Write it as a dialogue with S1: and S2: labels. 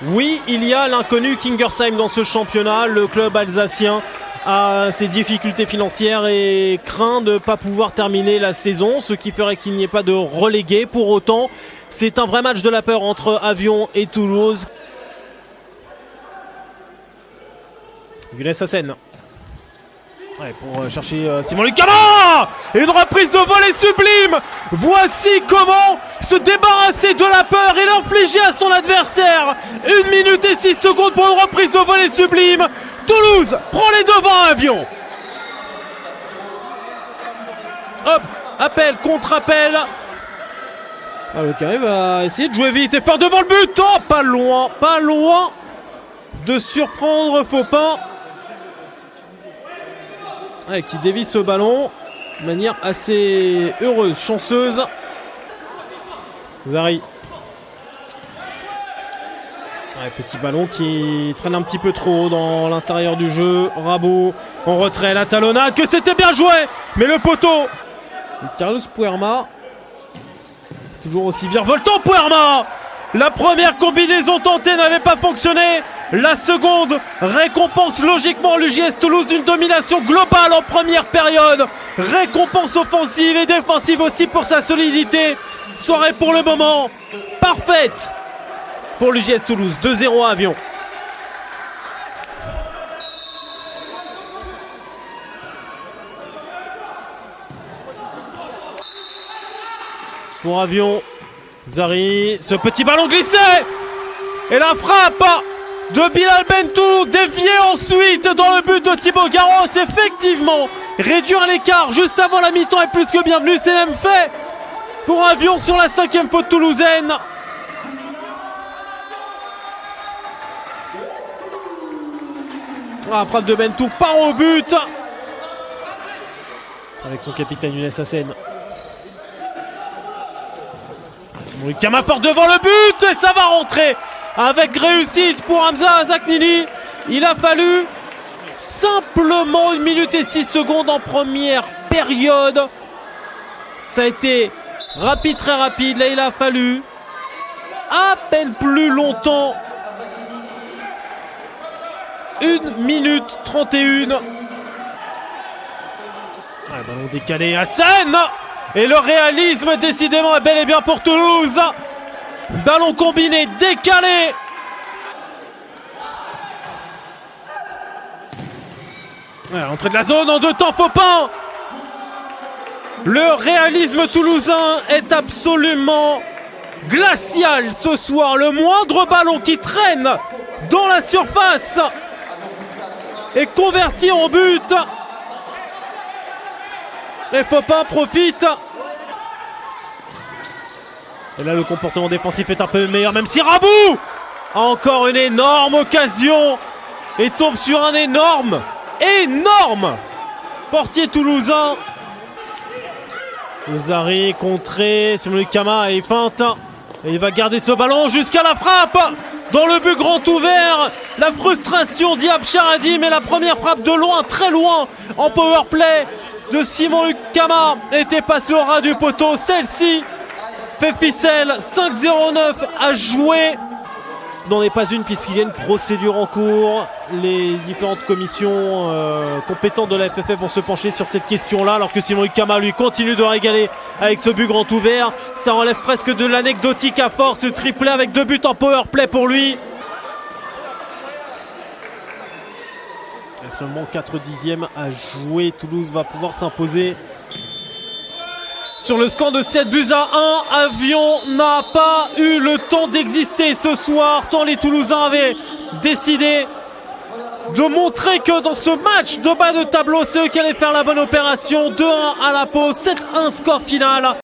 S1: Oui, il y a l'inconnu Kingersheim dans ce championnat. Le club alsacien a ses difficultés financières et craint de ne pas pouvoir terminer la saison, ce qui ferait qu'il n'y ait pas de relégué. Pour autant, c'est un vrai match de la peur entre Avion et Toulouse. Younes Hassen. Ouais, pour chercher Simon-Luc Kama. Et une reprise de volée sublime. Voici comment se débarrasser de la peur et l'infliger à son adversaire. 1 minute et 6 secondes pour une reprise de volée sublime. Toulouse prend les devants à Avion. Hop, appel, contre-appel. Le Carré va essayer de jouer vite et faire devant le but. Oh, pas loin de surprendre Fopin. Ouais, qui dévie ce ballon de manière assez heureuse, chanceuse. Zari. Ouais, petit ballon qui traîne un petit peu trop dans l'intérieur du jeu. Rabot en retrait, la talonnade, que c'était bien joué. Mais le poteau. Et Carlos Puerma. Toujours aussi virevoltant, Puerma. La première combinaison tentée n'avait pas fonctionné. La seconde récompense logiquement l'UJS Toulouse d'une domination globale en première période. Récompense offensive et défensive aussi pour sa solidité. Soirée pour le moment parfaite pour l'UJS Toulouse. 2-0 à Avion. Pour Avion, Zari, ce petit ballon glissé. Et la frappe de Bilal Bentou, dévié ensuite dans le but de Thibaut Garros. Effectivement, réduire l'écart juste avant la mi-temps est plus que bienvenu. C'est même fait pour Avion sur la 5e faute toulousaine. La frappe de Bentou part au but. Avec son capitaine Younes Hassen. Kama fort devant le but et ça va rentrer avec réussite pour Hamza Zaknini. Il a fallu simplement 1 minute et 6 secondes en première période. Ça a été rapide, très rapide. Là, il a fallu à peine plus longtemps. 1 minute 31. Ballon décalé à Hassen. Et le réalisme décidément est bel et bien pour Toulouse. Ballon combiné, décalé. Entrée de la zone en 2 temps, Fopin. Le réalisme toulousain est absolument glacial ce soir. Le moindre ballon qui traîne dans la surface est converti en but. Et Fopin profite. Et là, le comportement défensif est un peu meilleur, même si Rabou a encore une énorme occasion et tombe sur un énorme portier toulousain. Zari contré, Simon-Luc Kama et feinte. Et il va garder ce ballon jusqu'à la frappe dans le but grand ouvert. La frustration d'Iab Charadi, mais la première frappe de loin, très loin, en power play de Simon-Luc Kama était passée au ras du poteau. Celle-ci fait ficelle. 5-0-9 à jouer. N'en est pas une puisqu'il y a une procédure en cours. Les différentes commissions compétentes de la FFF vont se pencher sur cette question-là, alors que Simon-Luc Kama lui continue de régaler avec ce but grand ouvert. Ça relève presque de l'anecdotique à force. Ce triplé avec 2 buts en power play pour lui. Seulement 4 dixièmes à jouer. Toulouse va pouvoir s'imposer sur le score de 7-1. Avion n'a pas eu le temps d'exister ce soir, tant les Toulousains avaient décidé de montrer que dans ce match de bas de tableau, c'est eux qui allaient faire la bonne opération. 2-1 à la pause, 7-1 score final.